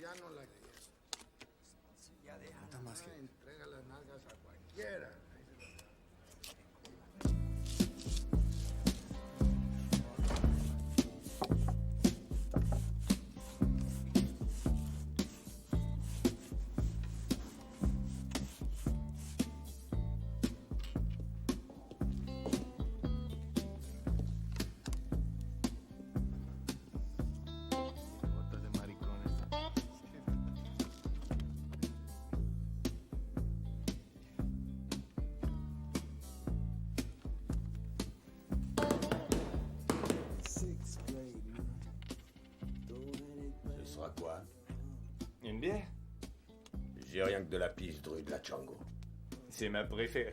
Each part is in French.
ya no la quiero. Nada más que... Entrega las nalgas a cualquiera. Ce sera quoi? Une bière? J'ai rien que de la pisse de la Django. C'est ma préférée.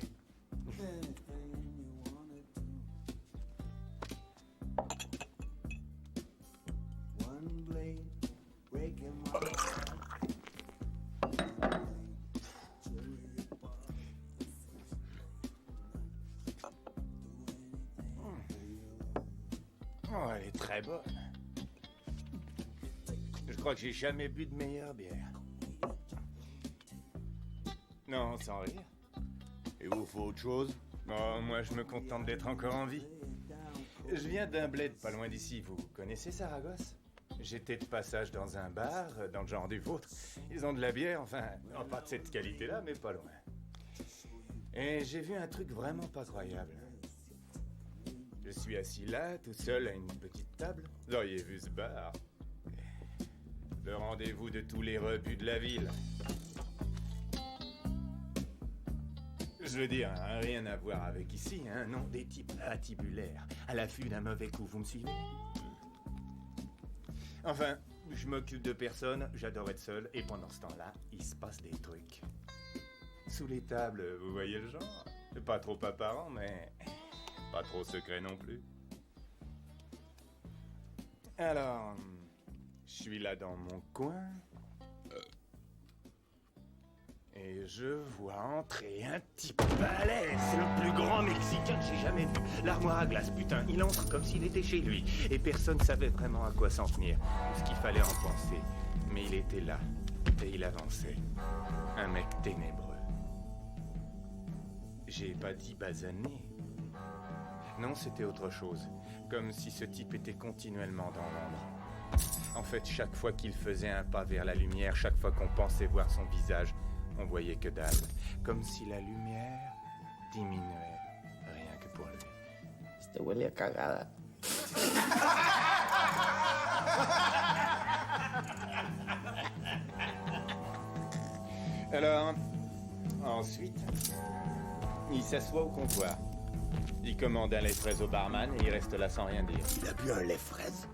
Oh, elle est très bonne. Je crois que j'ai jamais bu de meilleure bière. Non, sans rire. Et vous faut autre chose? Oh, moi, je me contente d'être encore en vie. Je viens d'un bled pas loin d'ici. Vous connaissez Saragosse? J'étais de passage dans un bar, dans le genre du vôtre. Ils ont de la bière, enfin, non, pas de cette qualité-là, mais pas loin. Et j'ai vu un truc vraiment pas croyable. Je suis assis là, tout seul, à une petite table. Vous auriez vu ce bar. Le rendez-vous de tous les rebus de la ville. Je veux dire, hein, rien à voir avec ici, hein, non, des types patibulaires, à l'affût d'un mauvais coup, vous me suivez? Enfin, je m'occupe de personne, j'adore être seul, et pendant ce temps-là, il se passe des trucs. Sous les tables, vous voyez le genre? Pas trop apparent, mais pas trop secret non plus. Alors, je suis là dans mon coin... Et je vois entrer un type balèze, c'est le plus grand Mexicain que j'ai jamais vu. L'armoire à glace, putain, il entre comme s'il était chez lui. Et personne savait vraiment à quoi s'en tenir, ou ce qu'il fallait en penser. Mais il était là, et il avançait. Un mec ténébreux. J'ai pas dit basané. Non, c'était autre chose. Comme si ce type était continuellement dans l'ombre. En fait, chaque fois qu'il faisait un pas vers la lumière, chaque fois qu'on pensait voir son visage, on voyait que dalle, comme si la lumière diminuait, rien que pour lui. Este huele a cagada. Alors, ensuite, il s'assoit au comptoir. Il commande un lait fraise au barman et il reste là sans rien dire. Il a bu un lait fraise?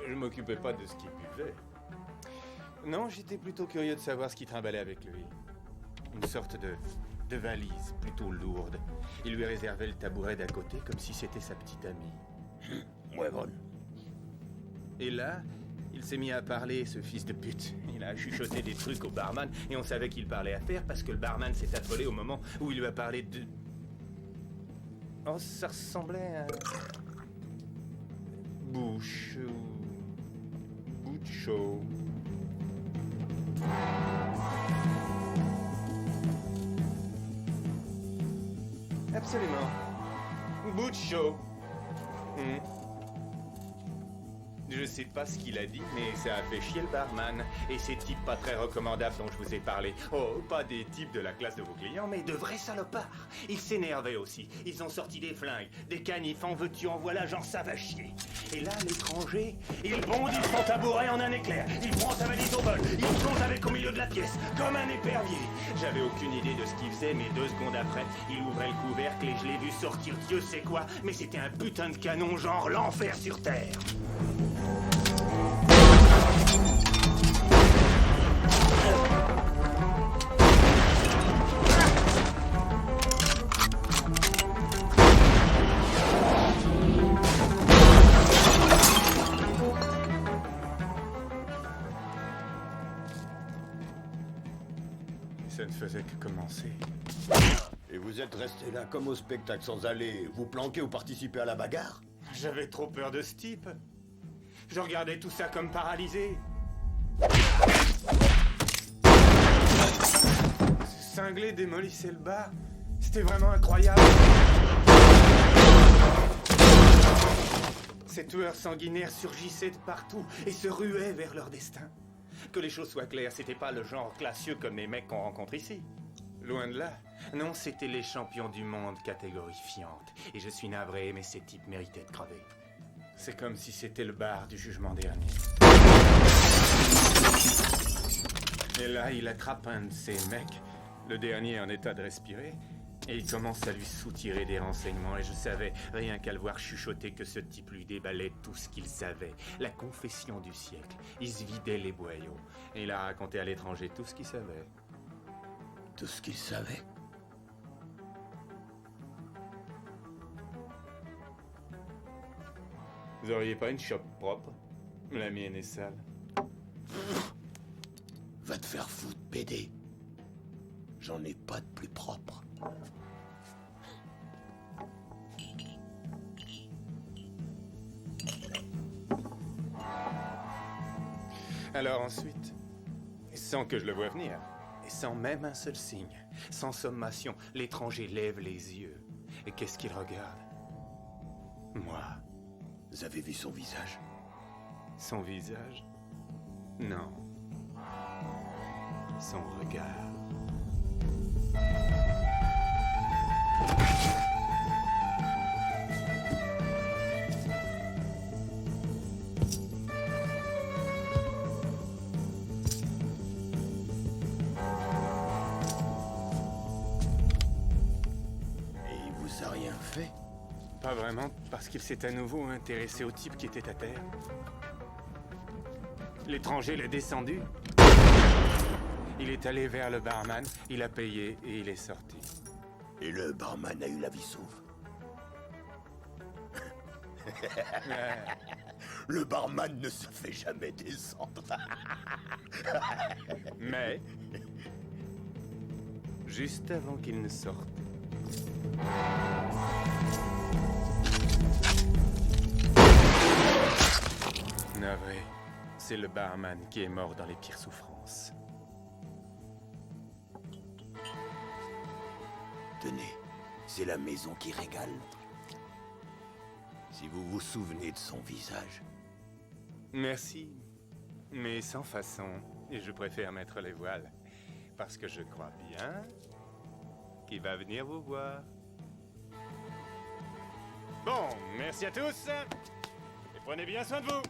Je m'occupais pas de ce qu'il buvait. Non, j'étais plutôt curieux de savoir ce qu'il trimballait avec lui. Une sorte de valise plutôt lourde. Il lui réservait le tabouret d'à côté comme si c'était sa petite amie. Ouais, bon. Et là, il s'est mis à parler, ce fils de pute. Il a chuchoté des trucs au barman et on savait qu'il parlait affaires parce que le barman s'est affolé au moment où il lui a parlé de... Oh, ça ressemblait à... Bouche ou... Boucho. Absolument. Boucho. Je sais pas ce qu'il a dit, mais ça a fait chier le barman. Et ces types pas très recommandables dont je vous ai parlé. Oh, pas des types de la classe de vos clients, mais de vrais salopards. Ils s'énervaient aussi. Ils ont sorti des flingues, des canifs, en veux-tu, en voilà, genre ça va chier. Et là, l'étranger, il bondit son tabouret en un éclair. Il prend sa valise au vol. Il plonge avec au milieu de la pièce, comme un épervier. J'avais aucune idée de ce qu'il faisait, mais 2 secondes après, il ouvrait le couvercle et je l'ai vu sortir Dieu sait quoi. Mais c'était un putain de canon, genre l'enfer sur terre. Ça ne faisait que commencer. Et vous êtes resté là comme au spectacle sans aller vous planquer ou participer à la bagarre? J'avais trop peur de ce type. Je regardais tout ça comme paralysé. Ce cinglé démolissait le bar. C'était vraiment incroyable. Ces tueurs sanguinaires surgissaient de partout et se ruaient vers leur destin. Que les choses soient claires, c'était pas le genre classieux comme les mecs qu'on rencontre ici. Loin de là. Non, c'était les champions du monde catégorie fiante. Et je suis navré, mais ces types méritaient de crever. C'est comme si c'était le bar du jugement dernier. Et là, il attrape un de ces mecs, le dernier en état de respirer, et il commence à lui soutirer des renseignements. Et je savais, rien qu'à le voir chuchoter, que ce type lui déballait tout ce qu'il savait. La confession du siècle. Il se vidait les boyaux. Et il a raconté à l'étranger tout ce qu'il savait. Tout ce qu'il savait. Vous auriez pas une shop propre? La mienne est sale. Va te faire foutre, PD. J'en ai pas de plus propre. Alors ensuite, sans que je le voie venir, et sans même un seul signe, sans sommation, l'étranger lève les yeux. Et qu'est-ce qu'il regarde? Moi. Vous avez vu son visage? Son visage? Non. Son regard. Et il vous a rien fait? Pas vraiment, parce qu'il s'est à nouveau intéressé au type qui était à terre. L'étranger l'a descendu. Il est allé vers le barman, il a payé et il est sorti. Et le barman a eu la vie sauve. Le barman ne se fait jamais descendre. Mais, juste avant qu'il ne sorte, navré, c'est le barman qui est mort dans les pires souffrances. Tenez, c'est la maison qui régale. Si vous vous souvenez de son visage. Merci, mais sans façon, et je préfère mettre les voiles, parce que je crois bien qu'il va venir vous voir. Bon, merci à tous, et prenez bien soin de vous.